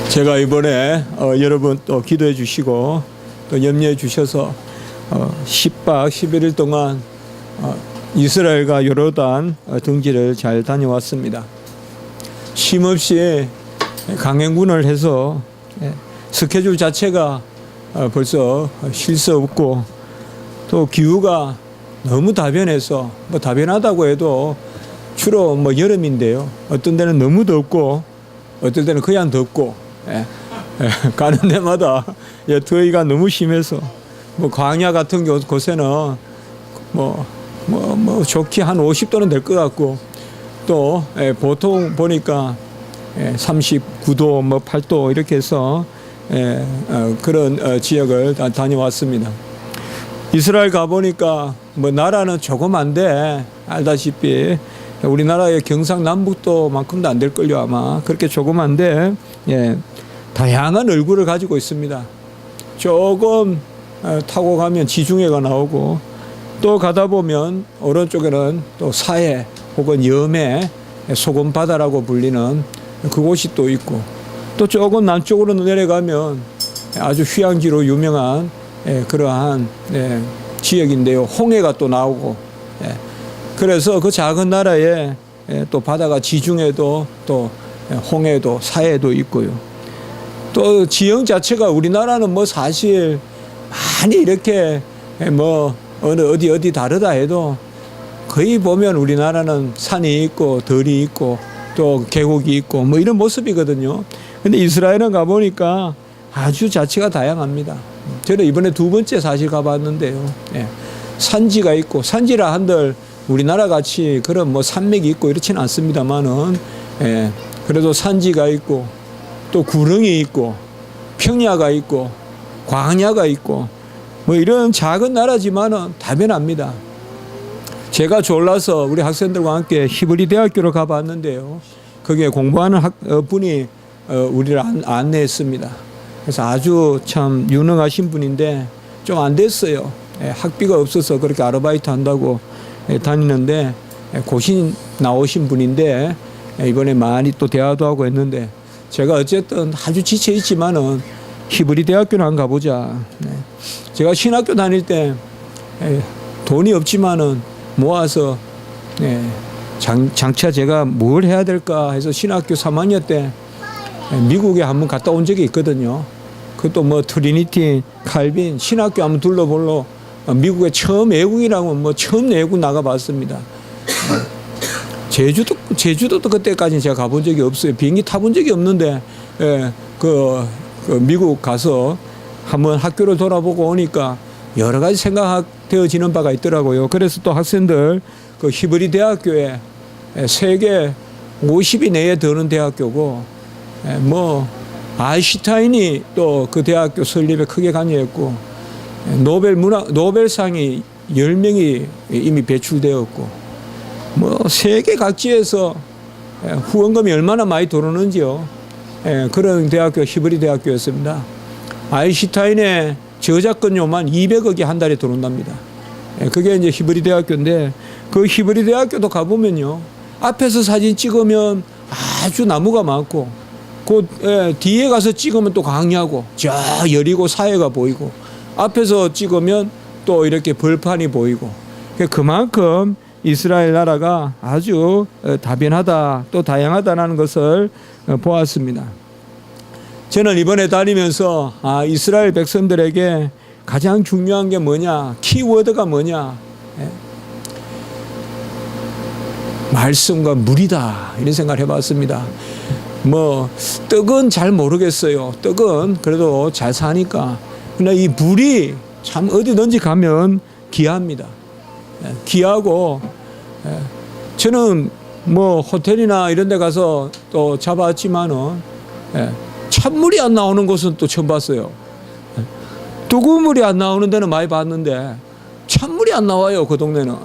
제가 이번에 여러분 또 기도해 주시고 또 염려해 주셔서 10박 11일 동안 이스라엘과 요르단 등지를 잘 다녀왔습니다. 쉼없이 강행군을 해서 스케줄 자체가 벌써 쉴 수 없고 또 기후가 너무 다변해서 다변하다고 해도 주로 여름인데요. 어떤 데는 너무 덥고 어떤 때는 그냥 덥고 가는 데마다 더위가 너무 심해서 광야 같은 곳에는 좋게 한 50도는 될 것 같고 또 보통 보니까 39도 8도 이렇게 해서 그런 지역을 다녀왔습니다. 이스라엘 가보니까 나라는 조그만데 알다시피 우리나라의 경상남북도만큼도 안 될걸요. 아마 그렇게 조그만데 다양한 얼굴을 가지고 있습니다. 조금 타고 가면 지중해가 나오고 또 가다 보면 오른쪽에는 또 사해 혹은 염해 소금바다라고 불리는 그곳이 또 있고 또 조금 남쪽으로 내려가면 아주 휴양지로 유명한 그러한 지역인데요. 홍해가 또 나오고 그래서 그 작은 나라에 또 바다가 지중해도 또 홍해도 사해도 있고요. 또 지형 자체가 우리나라는 사실 많이 이렇게 어디 다르다 해도 거의 보면 우리나라는 산이 있고 들이 있고 또 계곡이 있고 이런 모습이거든요. 근데 이스라엘은 가보니까 아주 자체가 다양합니다. 저는 이번에 두 번째 사실 가봤는데요. 산지가 있고 산지라 한들 우리나라 같이 그런 산맥이 있고 이렇지는 않습니다만은 그래도 산지가 있고 또 구릉이 있고 평야가 있고 광야가 있고 이런 작은 나라지만은 다변합니다. 제가 졸라서 우리 학생들과 함께 히브리 대학교로 가봤는데요. 거기에 공부하는 분이 우리를 안내했습니다. 그래서 아주 참 유능하신 분인데 좀 안 됐어요. 학비가 없어서 그렇게 아르바이트 한다고 다니는데 고신 나오신 분인데 이번에 많이 또 대화도 하고 했는데 제가 어쨌든 아주 지쳐 있지만은 히브리 대학교를 한번 가보자. 제가 신학교 다닐 때 돈이 없지만은 모아서 장차 제가 뭘 해야 될까 해서 신학교 3학년 때 미국에 한번 갔다 온 적이 있거든요. 그것도 트리니티, 칼빈 신학교 한번 둘러보러 미국에 처음 외국이라고 처음 외국 나가봤습니다. 제주도도 그때까지는 제가 가본 적이 없어요. 비행기 타본 적이 없는데 그 미국 가서 한번 학교를 돌아보고 오니까 여러 가지 생각되어지는 바가 있더라고요. 그래서 또 학생들 그 히브리 대학교에 세계 50위 내에 드는 대학교고 아인슈타인이 또 그 대학교 설립에 크게 관여했고 노벨상이 10명이 이미 배출되었고 세계 각지에서 후원금이 얼마나 많이 들어오는지요. 그런 대학교 히브리 대학교였습니다. 아인슈타인의 저작권료만 200억이 한 달에 들어온답니다. 그게 이제 히브리 대학교인데 그 히브리 대학교도 가보면요. 앞에서 사진 찍으면 아주 나무가 많고 그 뒤에 가서 찍으면 또 광야고 저 여리고 사해가 보이고 앞에서 찍으면 또 이렇게 벌판이 보이고 그만큼 이스라엘 나라가 아주 다변하다 또 다양하다는 것을 보았습니다. 저는 이번에 다니면서 이스라엘 백성들에게 가장 중요한 게 뭐냐, 키워드가 뭐냐, 말씀과 물이다 이런 생각을 해봤습니다. 떡은 잘 모르겠어요. 떡은 그래도 잘 사니까. 근데 이 물이 참 어디든지 가면 귀합니다. 귀하고 저는 호텔이나 이런 데 가서 또 잡았지만은 찬물이 안 나오는 곳은 또 처음 봤어요. 뜨거운 물이 안 나오는 데는 많이 봤는데 찬물이 안 나와요. 그 동네는.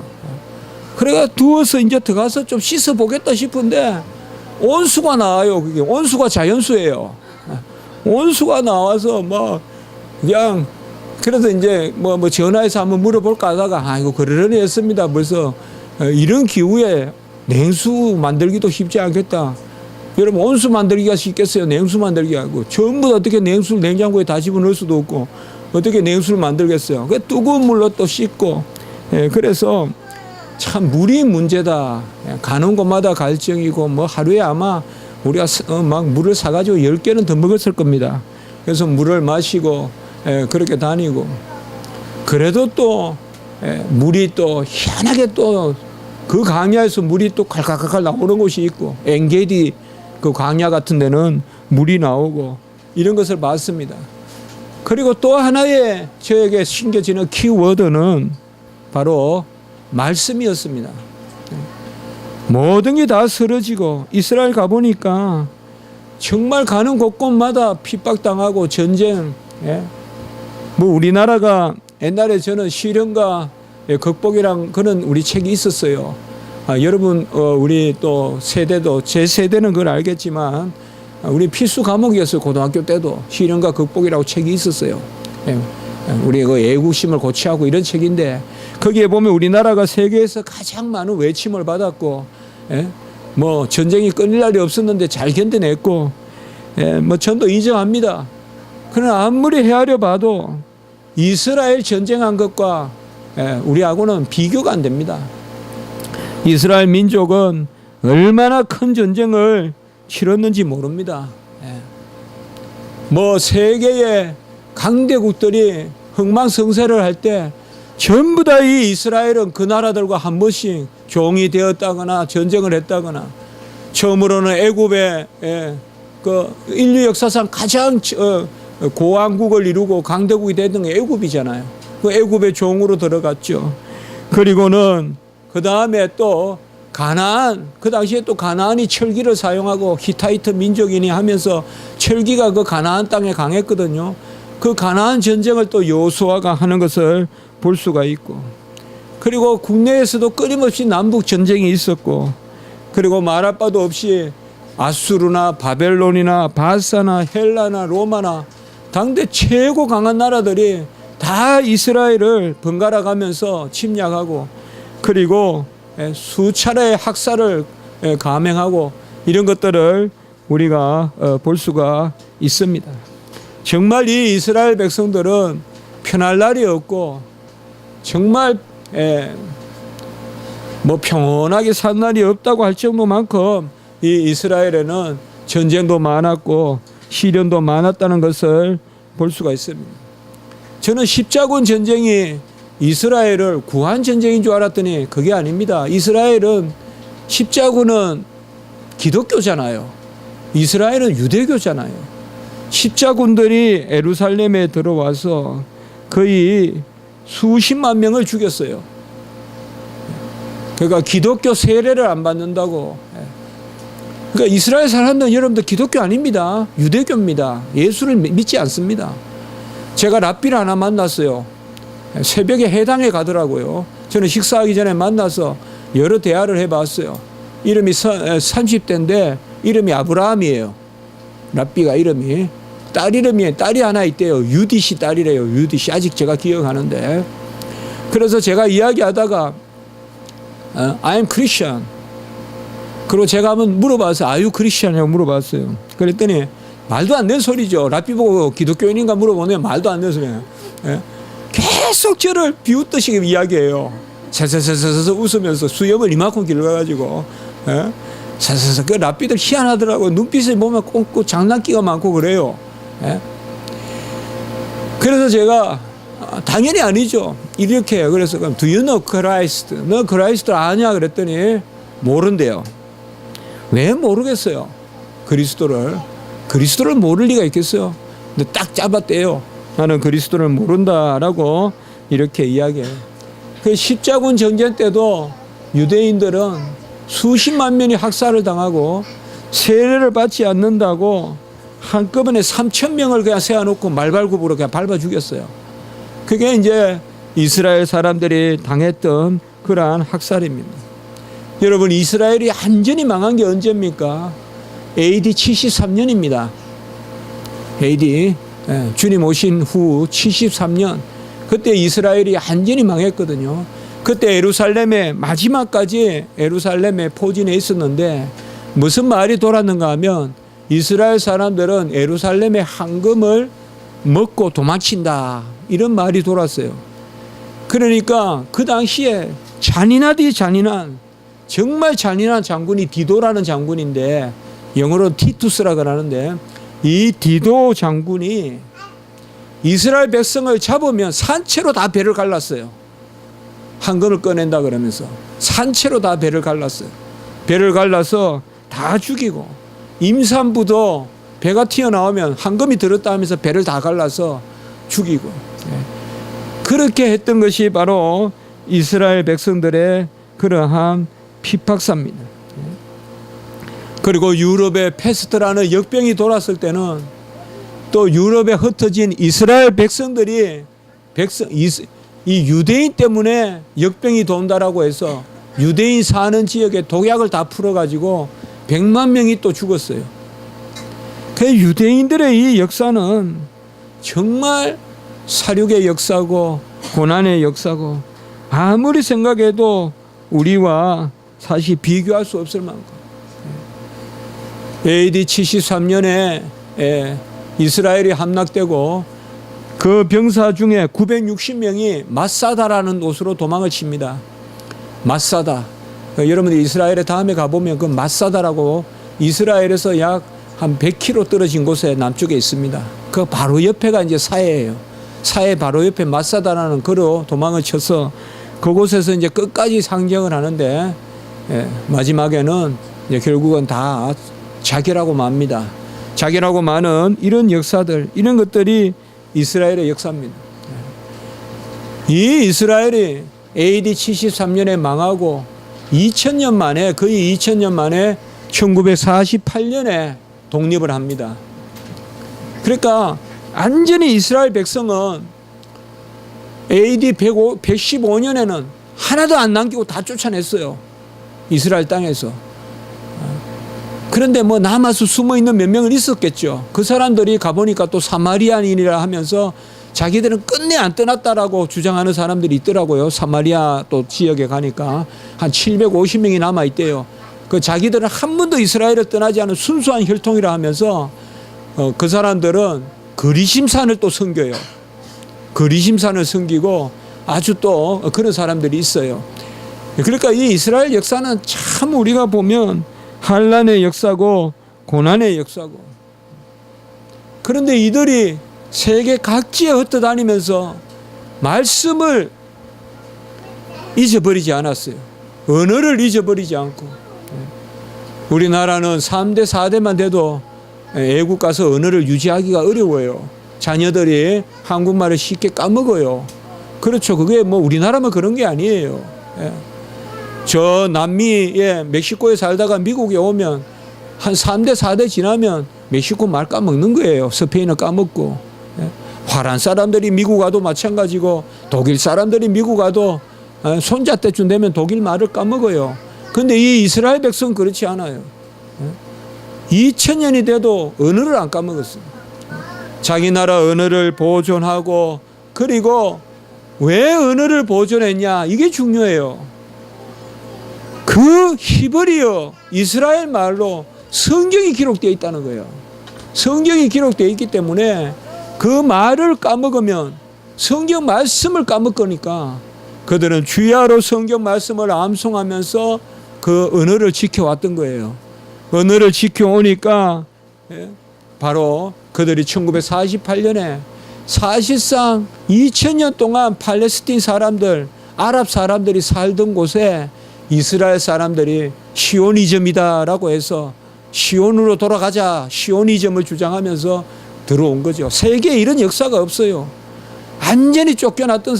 그래가 두어서 이제 들어가서 좀 씻어 보겠다 싶은데 온수가 나와요. 그게 온수가 자연수예요. 온수가 나와서 그냥 그래서 이제 전화해서 한번 물어볼까 하다가 이거 그러려니 했습니다. 벌써 이런 기후에 냉수 만들기도 쉽지 않겠다. 여러분 온수 만들기가 쉽겠어요? 냉수 만들기 하고 전부 다 어떻게 냉수를 냉장고에 다 집어넣을 수도 없고 어떻게 냉수를 만들겠어요? 그 뜨거운 물로 또 씻고 그래서 참 물이 문제다. 가는 곳마다 갈증이고 뭐 하루에 아마 우리가 막 물을 사가지고 10개는 더 먹었을 겁니다. 그래서 물을 마시고 그렇게 다니고 그래도 또 물이 또 희한하게 또 그 강야에서 물이 또 칼칼칼칼 나오는 곳이 있고 엔게디 그 광야 같은 데는 물이 나오고 이런 것을 봤습니다. 그리고 또 하나의 저에게 신겨지는 키워드는 바로 말씀이었습니다. 모든 게 다 쓰러지고 이스라엘 가보니까 정말 가는 곳곳마다 핍박당하고 전쟁. 뭐 우리나라가 옛날에 저는 시련과 극복이랑 그런 우리 책이 있었어요. 여러분 우리 또 세대도 제 세대는 그걸 알겠지만 우리 필수 과목이었어요. 고등학교 때도 시련과 극복이라고 책이 있었어요. 우리 그 애국심을 고취하고 이런 책인데 거기에 보면 우리나라가 세계에서 가장 많은 외침을 받았고 뭐 전쟁이 끊일 날이 없었는데 잘 견뎌냈고 뭐 전도 인정합니다. 그러나 아무리 헤아려 봐도 이스라엘 전쟁한 것과 우리하고는 비교가 안 됩니다. 이스라엘 민족은 얼마나 큰 전쟁을 치렀는지 모릅니다. 뭐 세계의 강대국들이 흥망성쇠를 할 때 전부 다 이 이스라엘은 그 나라들과 한 번씩 종이 되었다거나 전쟁을 했다거나 처음으로는 애굽의 그 인류 역사상 가장 고왕국을 이루고 강대국이 됐던 게 애굽이잖아요. 그 애굽의 종으로 들어갔죠. 그리고는 그 다음에 또 가나안, 그 당시에 또 가나안이 철기를 사용하고 히타이트 민족이니 하면서 철기가 그 가나안 땅에 강했거든요. 그 가나안 전쟁을 또 여호수아가 하는 것을 볼 수가 있고 그리고 국내에서도 끊임없이 남북 전쟁이 있었고 그리고 말할 바도 없이 아수르나 바벨론이나 바사나 헬라나 로마나 당대 최고 강한 나라들이 다 이스라엘을 번갈아 가면서 침략하고 그리고 수차례의 학살을 감행하고 이런 것들을 우리가 볼 수가 있습니다. 정말 이 이스라엘 백성들은 편할 날이 없고 정말 뭐 평온하게 산 날이 없다고 할 정도만큼 이 이스라엘에는 전쟁도 많았고 시련도 많았다는 것을 볼 수가 있습니다. 저는 십자군 전쟁이 이스라엘을 구한 전쟁인 줄 알았더니 그게 아닙니다. 이스라엘은 십자군은 기독교잖아요. 이스라엘은 유대교잖아요. 십자군들이 예루살렘에 들어와서 거의 수십만 명을 죽였어요. 그러니까 기독교 세례를 안 받는다고. 그러니까 이스라엘 사람들은 여러분들 기독교 아닙니다. 유대교입니다. 예수를 믿지 않습니다. 제가 랍비를 하나 만났어요. 새벽에 해당에 가더라고요. 저는 식사하기 전에 만나서 여러 대화를 해봤어요. 이름이 30대인데 이름이 아브라함이에요. 랍비가 이름이. 딸이 하나 있대요. 유디시 딸이래요. 유디시. 아직 제가 기억하는데. 그래서 제가 이야기하다가 I'm Christian. 그리고 제가 한번 물어봤어요. Are you Christian? 물어봤어요. 그랬더니 말도 안 되는 소리죠. 랍비 보고 기독교인인가 물어보면 말도 안 되는 소리예요. 계속 저를 비웃듯이 이야기해요. 사사사사사 웃으면서 수염을 이만큼 길러가지고 사사사 그 랍비들 희한하더라고요. 눈빛을 보면 꼭 장난기가 많고 그래요. 그래서 제가 당연히 아니죠. 이렇게 해요. 그래서 그럼 Do you know Christ? 너 그리스도를 아냐? 그랬더니 모른대요. 왜 모르겠어요? 그리스도를 모를 리가 있겠어요? 근데 딱 잡았대요. 나는 그리스도를 모른다라고 이렇게 이야기해요. 그 십자군 전쟁 때도 유대인들은 수십만 명이 학살을 당하고 세례를 받지 않는다고 한꺼번에 3,000명을 그냥 세워놓고 말발굽으로 그냥 밟아 죽였어요. 그게 이제 이스라엘 사람들이 당했던 그러한 학살입니다. 여러분 이스라엘이 완전히 망한 게 언제입니까? AD 73년입니다. AD 주님 오신 후 73년 그때 이스라엘이 완전히 망했거든요. 그때 예루살렘에 마지막까지 예루살렘에 포진해 있었는데 무슨 말이 돌았는가 하면 이스라엘 사람들은 예루살렘의 황금을 먹고 도망친다, 이런 말이 돌았어요. 그러니까 그 당시에 잔인한 정말 잔인한 장군이 디도라는 장군인데, 영어로 티투스라 그러는데, 이 디도 장군이 이스라엘 백성을 잡으면 산채로 다 배를 갈랐어요. 황금을 꺼낸다 그러면서 산채로 다 배를 갈랐어요. 배를 갈라서 다 죽이고, 임산부도 배가 튀어나오면 황금이 들었다 하면서 배를 다 갈라서 죽이고, 그렇게 했던 것이 바로 이스라엘 백성들의 그러한 핍박사입니다. 그리고 유럽에 페스트라는 역병이 돌았을 때는 또 유럽에 흩어진 이스라엘 백성들이 이 유대인 때문에 역병이 돈다라고 해서 유대인 사는 지역에 독약을 다 풀어가지고 100만 명이 또 죽었어요. 그 유대인들의 이 역사는 정말 사륙의 역사고 고난의 역사고, 아무리 생각해도 우리와 사실 비교할 수 없을 만큼. AD 73년에 이스라엘이 함락되고 그 병사 중에 960명이 마사다라는 곳으로 도망을 칩니다. 마사다. 여러분들이 이스라엘에 다음에 가보면 그 마사다라고 이스라엘에서 약 한 100km 떨어진 곳에 남쪽에 있습니다. 그 바로 옆에가 이제 사해예요. 사해 바로 옆에 마사다라는 거로 도망을 쳐서 그곳에서 이제 끝까지 상정을 하는데, 마지막에는 이제 결국은 다 자결하고 맙니다. 자결하고 마는 이런 역사들, 이런 것들이 이스라엘의 역사입니다. 이 이스라엘이 AD 73년에 망하고 2000년 만에, 거의 2000년 만에 1948년에 독립을 합니다. 그러니까 완전히 이스라엘 백성은 AD 115년에는 하나도 안 남기고 다 쫓아냈어요. 이스라엘 땅에서. 그런데 뭐 남아서 숨어있는 몇 명은 있었겠죠. 그 사람들이 가보니까 또 사마리아인이라 하면서 자기들은 끝내 안 떠났다라고 주장하는 사람들이 있더라고요. 사마리아 또 지역에 가니까 한 750명이 남아있대요. 그 자기들은 한 번도 이스라엘을 떠나지 않은 순수한 혈통이라 하면서 그 사람들은 그리심산을 또 섬겨요. 그리심산을 섬기고 아주 또 그런 사람들이 있어요. 그러니까 이 이스라엘 역사는 참 우리가 보면 환난의 역사고 고난의 역사고, 그런데 이들이 세계 각지에 흩어다니면서 말씀을 잊어버리지 않았어요. 언어를 잊어버리지 않고. 우리나라는 3대 4대만 돼도 외국 가서 언어를 유지하기가 어려워요. 자녀들이 한국말을 쉽게 까먹어요. 그렇죠. 그게 뭐 우리나라만 그런 게 아니에요. 저 남미에 멕시코에 살다가 미국에 오면 한 3대 4대 지나면 멕시코 말 까먹는 거예요. 스페인어 까먹고. 화란 사람들이 미국 가도 마찬가지고, 독일 사람들이 미국 가도 손자 때쯤 되면 독일 말을 까먹어요. 근데 이 이스라엘 백성은 그렇지 않아요. 2000년이 돼도 언어를 안 까먹었어요. 자기 나라 언어를 보존하고, 그리고 왜 언어를 보존했냐, 이게 중요해요. 그 히브리어 이스라엘 말로 성경이 기록되어 있다는 거예요. 성경이 기록되어 있기 때문에 그 말을 까먹으면 성경 말씀을 까먹으니까 그들은 주야로 성경 말씀을 암송하면서 그 언어를 지켜왔던 거예요. 언어를 지켜오니까 바로 그들이 1948년에 사실상 2000년 동안 팔레스틴 사람들, 아랍 사람들이 살던 곳에 이스라엘 사람들이 시오니즘이다라고 해서 시온으로 돌아가자, 시오니즘을 주장하면서 들어온 거죠. 세계에 이런 역사가 없어요. 완전히 쫓겨났던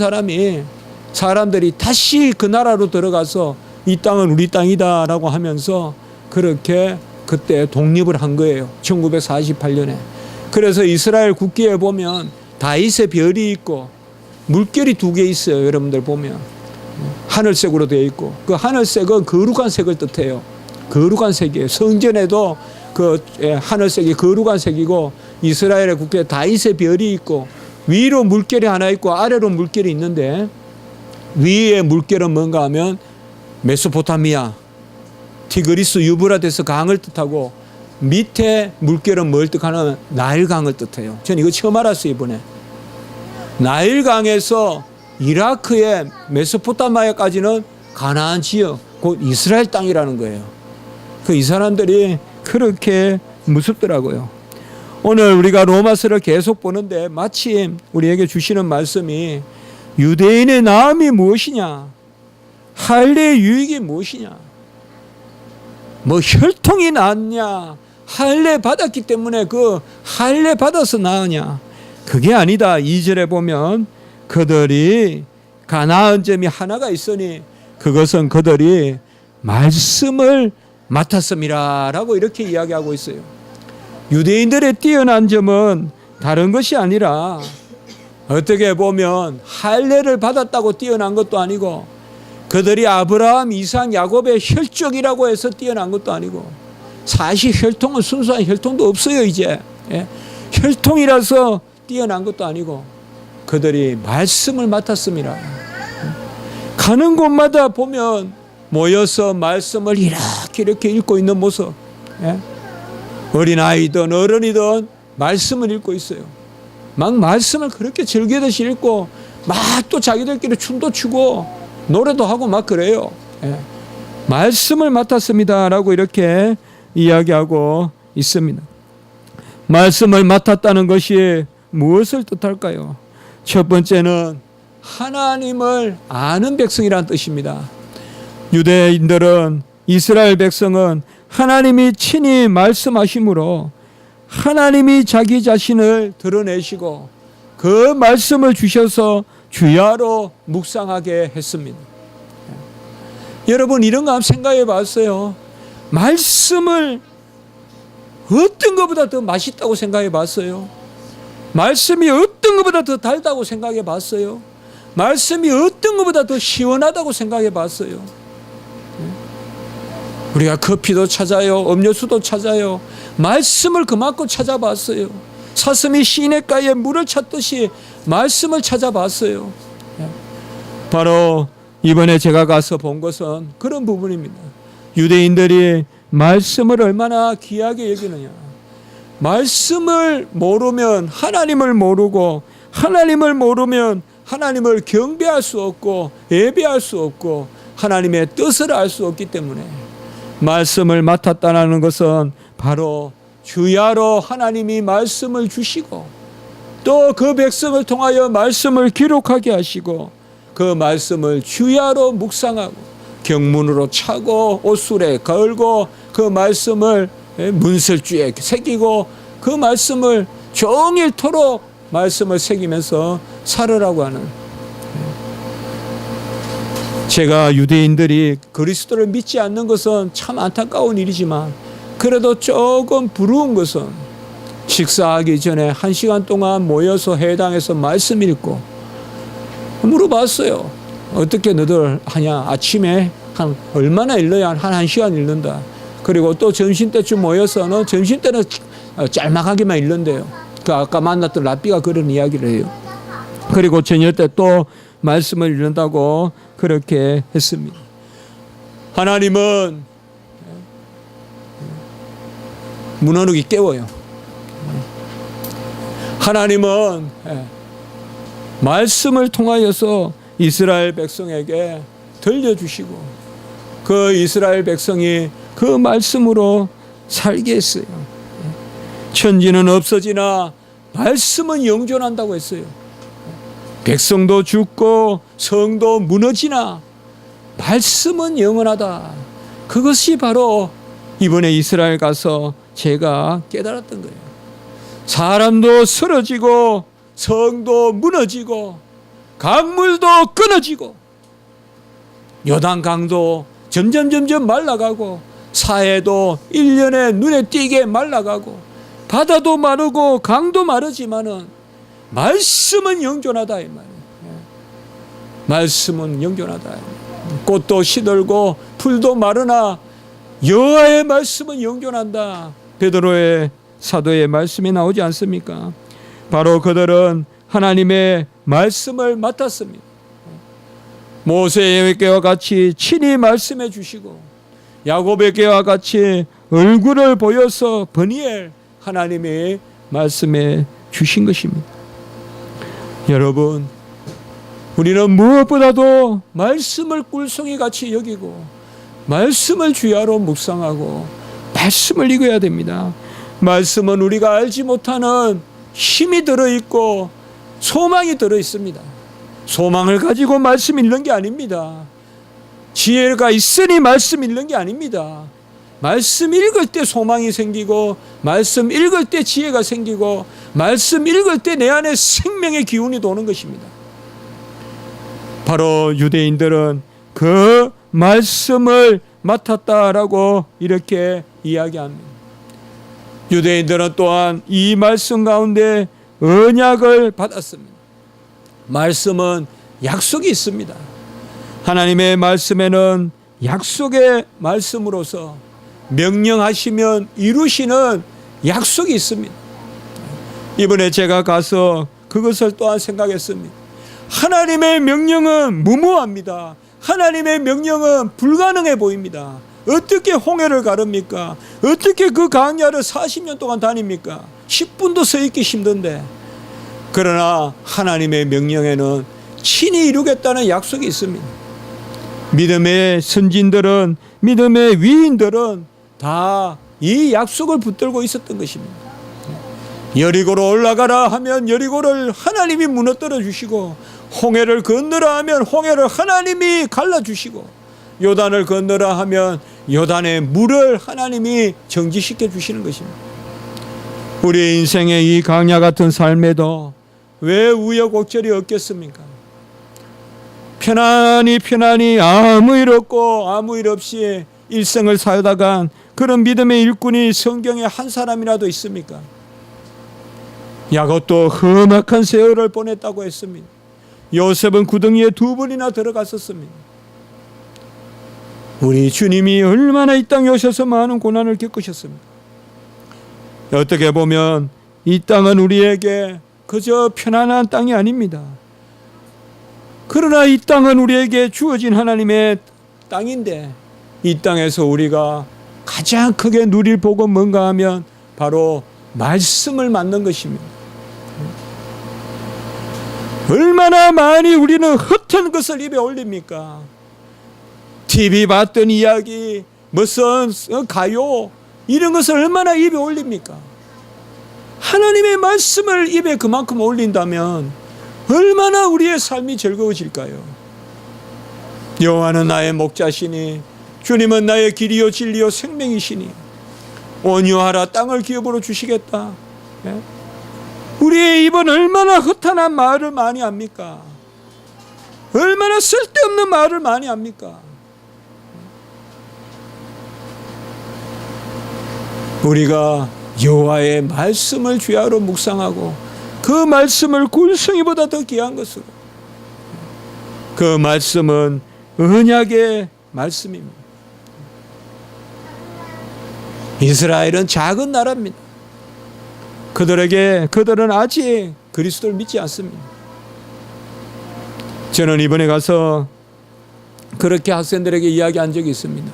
사람들이 다시 그 나라로 들어가서 이 땅은 우리 땅이다라고 하면서 그렇게 그때 독립을 한 거예요. 1948년에. 그래서 이스라엘 국기에 보면 다윗의 별이 있고 물결이 2개 있어요. 여러분들 보면 하늘색으로 되어 있고, 그 하늘색은 거룩한 색을 뜻해요. 거룩한 색이에요. 성전에도 그 하늘색이 거룩한 색이고, 이스라엘의 국기에 다윗의 별이 있고, 위로 물결이 하나 있고 아래로 물결이 있는데, 위에 물결은 뭔가 하면 메소포타미아, 티그리스 유브라데스 강을 뜻하고 밑에 물결은 뭘 뜻하는 나일강을 뜻해요. 저는 이거 처음 알았어요, 이번에. 나일강에서 이라크의 메소포타미아까지는 가나안 지역, 곧 이스라엘 땅이라는 거예요. 이 사람들이 그렇게 무섭더라고요. 오늘 우리가 로마서를 계속 보는데 마침 우리에게 주시는 말씀이 유대인의 나음이 무엇이냐, 할례의 유익이 무엇이냐, 뭐 혈통이 낫냐, 할례 받았기 때문에 그 할례 받아서 나으냐, 그게 아니다. 2절에 보면 그들이 가나안 점이 하나가 있으니 그것은 그들이 말씀을 맡았음이라 라고 이렇게 이야기하고 있어요. 유대인들의 뛰어난 점은 다른 것이 아니라 어떻게 보면 할례를 받았다고 뛰어난 것도 아니고 그들이 아브라함, 이삭, 야곱의 혈족이라고 해서 뛰어난 것도 아니고 사실 혈통은 순수한 혈통도 없어요 이제. 혈통이라서 뛰어난 것도 아니고 그들이 말씀을 맡았습니다. 가는 곳마다 보면 모여서 말씀을 이렇게 읽고 있는 모습. 어린아이든 어른이든 말씀을 읽고 있어요. 막 말씀을 그렇게 즐기듯이 읽고 막 또 자기들끼리 춤도 추고 노래도 하고 막 그래요. 말씀을 맡았습니다 라고 이렇게 이야기하고 있습니다. 말씀을 맡았다는 것이 무엇을 뜻할까요? 첫 번째는 하나님을 아는 백성이라는 뜻입니다. 유대인들은, 이스라엘 백성은 하나님이 친히 말씀하심으로 하나님이 자기 자신을 드러내시고 그 말씀을 주셔서 주야로 묵상하게 했습니다. 여러분 이런 거 한번 생각해 봤어요? 말씀을 어떤 것보다 더 맛있다고 생각해 봤어요? 말씀이 어떤 것보다 더 달다고 생각해 봤어요? 말씀이 어떤 것보다 더 시원하다고 생각해 봤어요? 우리가 커피도 찾아요, 음료수도 찾아요. 말씀을 그만큼 찾아봤어요. 사슴이 시냇가에 물을 찾듯이 말씀을 찾아봤어요. 바로 이번에 제가 가서 본 것은 그런 부분입니다. 유대인들이 말씀을 얼마나 귀하게 여기느냐. 말씀을 모르면 하나님을 모르고, 하나님을 모르면 하나님을 경배할 수 없고 예배할 수 없고 하나님의 뜻을 알 수 없기 때문에 말씀을 맡았다는 것은 바로 주야로 하나님이 말씀을 주시고 또 그 백성을 통하여 말씀을 기록하게 하시고 그 말씀을 주야로 묵상하고 경문으로 차고 옷술에 걸고 그 말씀을 문설주에 새기고 그 말씀을 종일토록 말씀을 새기면서 살으라고 하는. 제가 유대인들이 그리스도를 믿지 않는 것은 참 안타까운 일이지만 그래도 조금 부러운 것은 식사하기 전에 1시간 동안 모여서 회당에서 말씀 읽고 물어봤어요. 어떻게 너들 하냐? 아침에 한 얼마나 읽어야 한 1시간 읽는다. 그리고 또 점심때쯤 모여서는 점심때는 짤막하게만 읽는데요. 그 아까 만났던 랍비가 그런 이야기를 해요. 그리고 저녁 때 또 말씀을 읽는다고 그렇게 했습니다. 하나님은 문어누기 깨워요. 하나님은 말씀을 통하여서 이스라엘 백성에게 들려주시고 그 이스라엘 백성이 그 말씀으로 살게 했어요. 천지는 없어지나 말씀은 영존한다고 했어요. 백성도 죽고 성도 무너지나 말씀은 영원하다. 그것이 바로 이번에 이스라엘 가서 제가 깨달았던 거예요. 사람도 쓰러지고 성도 무너지고 강물도 끊어지고 요단강도 점점 말라가고 사해도 1년에 눈에 띄게 말라가고 바다도 마르고 강도 마르지만은 말씀은 영존하다 이 말이에요. 말씀은 영존하다. 꽃도 시들고 풀도 마르나 여호와의 말씀은 영존한다. 베드로의 사도의 말씀이 나오지 않습니까? 바로 그들은 하나님의 말씀을 맡았습니다. 모세에게와 같이 친히 말씀해 주시고 야곱에게와 같이 얼굴을 보여서 버니엘 하나님이 말씀해 주신 것입니다. 여러분, 우리는 무엇보다도 말씀을 꿀송이같이 여기고 말씀을 주야로 묵상하고 말씀을 읽어야 됩니다. 말씀은 우리가 알지 못하는 힘이 들어있고 소망이 들어있습니다. 소망을 가지고 말씀 읽는 게 아닙니다. 지혜가 있으니 말씀 읽는 게 아닙니다. 말씀 읽을 때 소망이 생기고 말씀 읽을 때 지혜가 생기고 말씀 읽을 때 내 안에 생명의 기운이 도는 것입니다. 바로 유대인들은 그 말씀을 맡았다라고 이렇게 이야기합니다. 유대인들은 또한 이 말씀 가운데 언약을 받았습니다. 말씀은 약속이 있습니다. 하나님의 말씀에는 약속의 말씀으로서 명령하시면 이루시는 약속이 있습니다. 이번에 제가 가서 그것을 또한 생각했습니다. 하나님의 명령은 무모합니다. 하나님의 명령은 불가능해 보입니다. 어떻게 홍해를 가릅니까? 어떻게 그 광야를 40년 동안 다닙니까? 10분도 서 있기 힘든데. 그러나 하나님의 명령에는 친히 이루겠다는 약속이 있습니다. 믿음의 선진들은, 믿음의 위인들은 다 이 약속을 붙들고 있었던 것입니다. 여리고로 올라가라 하면 여리고를 하나님이 무너뜨려 주시고, 홍해를 건너라 하면 홍해를 하나님이 갈라주시고, 요단을 건너라 하면 요단의 물을 하나님이 정지시켜 주시는 것입니다. 우리 인생의 이 강야 같은 삶에도 왜 우여곡절이 없겠습니까? 편안히 아무 일 없고 아무 일 없이 일생을 살다간 그런 믿음의 일꾼이 성경에 한 사람이라도 있습니까? 야곱도 험악한 세월을 보냈다고 했습니다. 요셉은 구덩이에 2번이나 들어갔었습니다. 우리 주님이 얼마나 이 땅에 오셔서 많은 고난을 겪으셨습니까? 어떻게 보면 이 땅은 우리에게 그저 편안한 땅이 아닙니다. 그러나 이 땅은 우리에게 주어진 하나님의 땅인데, 이 땅에서 우리가 가장 크게 누릴 복은 뭔가 하면 바로 말씀을 맡는 것입니다. 얼마나 많이 우리는 헛된 것을 입에 올립니까? TV 봤던 이야기, 무슨 가요, 이런 것을 얼마나 입에 올립니까? 하나님의 말씀을 입에 그만큼 올린다면 얼마나 우리의 삶이 즐거워질까요? 여호와는 나의 목자시니 주님은 나의 길이요 진리요 생명이시니 온유하라 땅을 기업으로 주시겠다. 우리의 입은 얼마나 허탄한 말을 많이 합니까? 얼마나 쓸데없는 말을 많이 합니까? 우리가 여호와의 말씀을 주야로 묵상하고 그 말씀을 굴성이보다 더 귀한 것으로, 그 말씀은 언약의 말씀입니다. 이스라엘은 작은 나라입니다. 그들은 아직 그리스도를 믿지 않습니다. 저는 이번에 가서 그렇게 학생들에게 이야기한 적이 있습니다.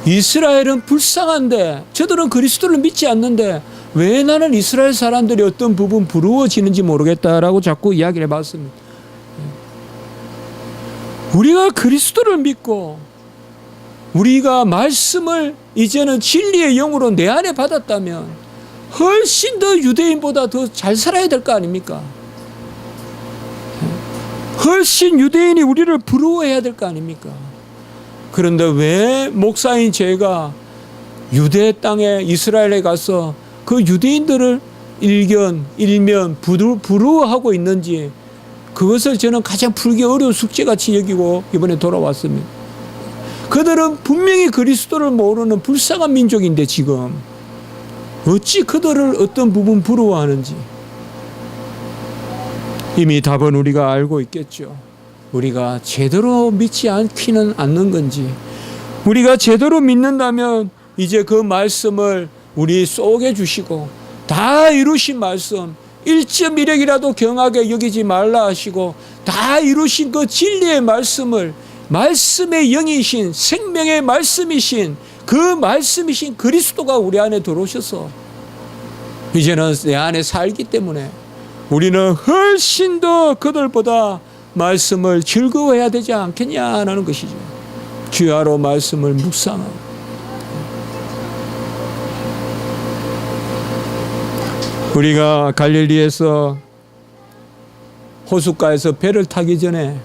이스라엘은 불쌍한데 저들은 그리스도를 믿지 않는데 왜 나는 이스라엘 사람들이 어떤 부분 부러워지는지 모르겠다라고 자꾸 이야기를 해봤습니다. 우리가 그리스도를 믿고 우리가 말씀을 이제는 진리의 영으로 내 안에 받았다면 훨씬 더 유대인보다 더 잘 살아야 될 거 아닙니까? 훨씬 유대인이 우리를 부러워해야 될 거 아닙니까? 그런데 왜 목사인 제가 유대 땅에 이스라엘에 가서 그 유대인들을 일면 부러워하고 있는지, 그것을 저는 가장 풀기 어려운 숙제같이 여기고 이번에 돌아왔습니다. 그들은 분명히 그리스도를 모르는 불쌍한 민족인데 지금 어찌 그들을 어떤 부분 부러워하는지 이미 답은 우리가 알고 있겠죠. 우리가 제대로 믿지 않는 건지, 우리가 제대로 믿는다면 이제 그 말씀을 우리 속에 주시고 다 이루신 말씀, 1.1핵이라도 경하게 여기지 말라 하시고 다 이루신 그 진리의 말씀을 말씀의 영이신 생명의 말씀이신 그 말씀이신 그리스도가 우리 안에 들어오셔서 이제는 내 안에 살기 때문에 우리는 훨씬 더 그들보다 말씀을 즐거워해야 되지 않겠냐는 것이죠. 주야로 말씀을 묵상하고 우리가 갈릴리에서 호숫가에서 배를 타기 전에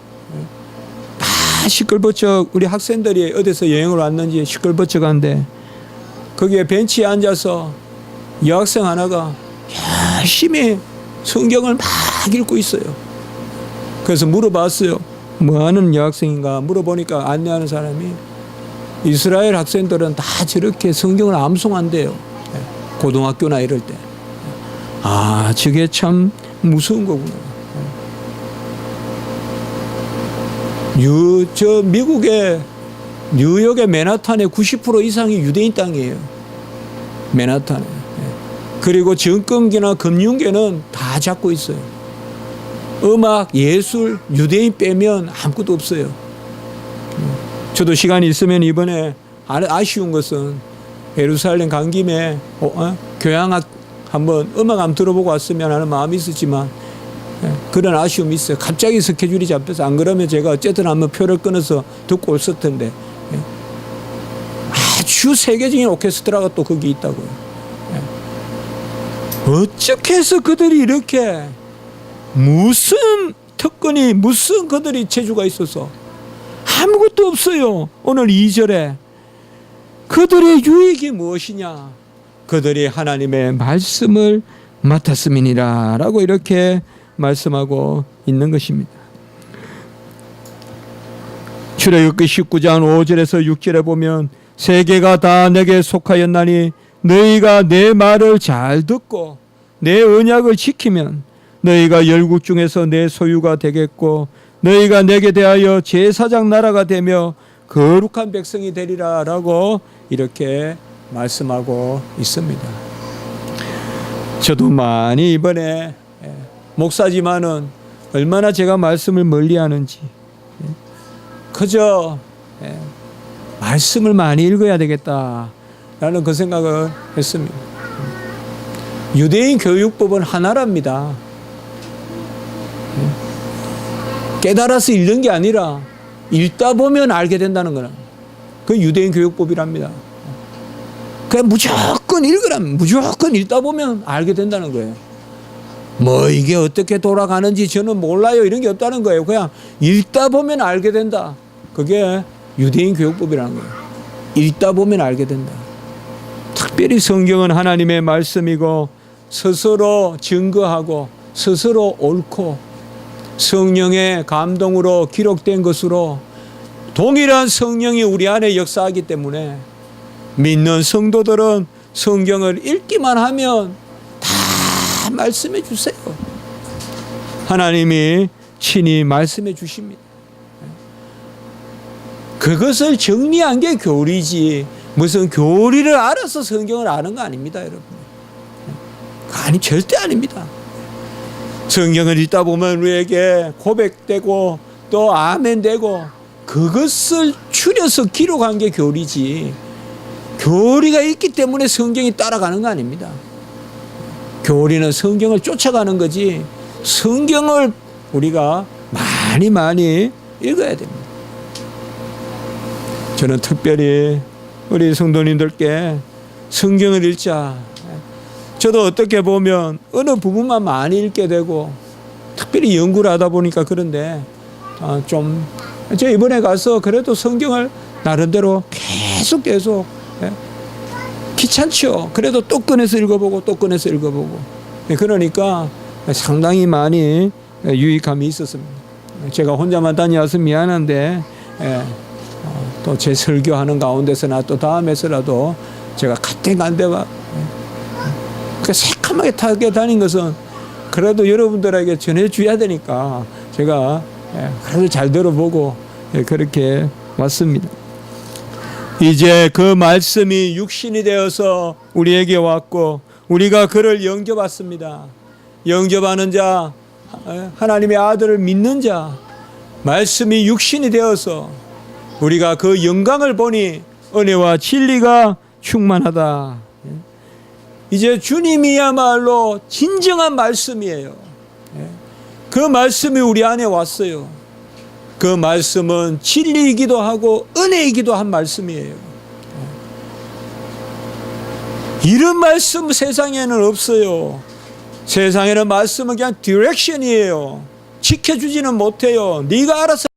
다 시끌벅적 우리 학생들이 어디서 여행을 왔는지 시끌벅적한데 거기에 벤치에 앉아서 여학생 하나가 열심히 성경을 막 읽고 있어요. 그래서 물어봤어요. 뭐 하는 여학생인가 물어보니까 안내하는 사람이 이스라엘 학생들은 다 저렇게 성경을 암송한대요. 고등학교나 이럴 때. 아, 저게 참 무서운 거구나. 저 미국의 뉴욕의 맨하탄의 90% 이상이 유대인 땅이에요. 맨하탄에. 그리고 정권계나 금융계는 다 잡고 있어요. 음악, 예술, 유대인 빼면 아무것도 없어요. 저도 시간이 있으면 이번에 아쉬운 것은 예루살렘 간 김에 교향악 한번 음악 한번 들어보고 왔으면 하는 마음이 있었지만 그런 아쉬움이 있어요. 갑자기 스케줄이 잡혀서 안 그러면 제가 어쨌든 한번 표를 끊어서 듣고 올었을 텐데 아주 세계적인 오케스트라가 또 거기 있다고요. 어떻게 해서 그들이 이렇게 무슨 특권이 무슨 그들이 재주가 있어서 아무것도 없어요. 오늘 2절에 그들의 유익이 무엇이냐 그들이 하나님의 말씀을 맡았음이니라 라고 이렇게 말씀하고 있는 것입니다. 출애굽기 19장 5절에서 6절에 보면 세계가 다 내게 속하였나니 너희가 내 말을 잘 듣고 내 언약을 지키면 너희가 열국 중에서 내 소유가 되겠고 너희가 내게 대하여 제사장 나라가 되며 거룩한 백성이 되리라 라고 이렇게 말씀하고 있습니다. 저도 많이 이번에 목사지만은 얼마나 제가 말씀을 멀리하는지 그저 말씀을 많이 읽어야 되겠다라는 그 생각을 했습니다. 유대인 교육법은 하나랍니다. 깨달아서 읽는 게 아니라 읽다 보면 알게 된다는 거는 그 유대인 교육법이랍니다. 그냥 무조건 읽으라면 무조건 읽다 보면 알게 된다는 거예요. 뭐 이게 어떻게 돌아가는지 저는 몰라요 이런 게 없다는 거예요. 그냥 읽다 보면 알게 된다. 그게 유대인 교육법이라는 거예요. 읽다 보면 알게 된다. 특별히 성경은 하나님의 말씀이고 스스로 증거하고 스스로 옳고 성령의 감동으로 기록된 것으로 동일한 성령이 우리 안에 역사하기 때문에 믿는 성도들은 성경을 읽기만 하면 다 말씀해 주세요. 하나님이 친히 말씀해 주십니다. 그것을 정리한 게 교리지 무슨 교리를 알아서 성경을 아는 거 아닙니다, 여러분. 아니, 절대 아닙니다. 성경을 읽다 보면 우리에게 고백되고 또 아멘되고 그것을 추려서 기록한 게 교리지 교리가 있기 때문에 성경이 따라가는 거 아닙니다. 교리는 성경을 쫓아가는 거지 성경을 우리가 많이 읽어야 됩니다. 저는 특별히 우리 성도님들께 성경을 읽자. 저도 어떻게 보면 어느 부분만 많이 읽게 되고 특별히 연구를 하다 보니까 그런데 저 이번에 가서 그래도 성경을 나름대로 계속 귀찮죠. 그래도 또 꺼내서 읽어보고 또 꺼내서 읽어보고 그러니까 상당히 많이 유익함이 있었습니다. 제가 혼자만 다녀와서 미안한데 또 제 설교하는 가운데서나 또 다음에서라도 제가 같은 안대와 새까맣게 타게 다닌 것은 그래도 여러분들에게 전해줘야 되니까 제가 그래도 잘 들어보고 그렇게 왔습니다. 이제 그 말씀이 육신이 되어서 우리에게 왔고 우리가 그를 영접했습니다. 영접하는 자, 하나님의 아들을 믿는 자, 말씀이 육신이 되어서 우리가 그 영광을 보니 은혜와 진리가 충만하다. 이제 주님이야말로 진정한 말씀이에요. 그 말씀이 우리 안에 왔어요. 그 말씀은 진리이기도 하고 은혜이기도 한 말씀이에요. 이런 말씀 세상에는 없어요. 세상에는 말씀은 그냥 디렉션이에요. 지켜주지는 못해요. 네가 알아서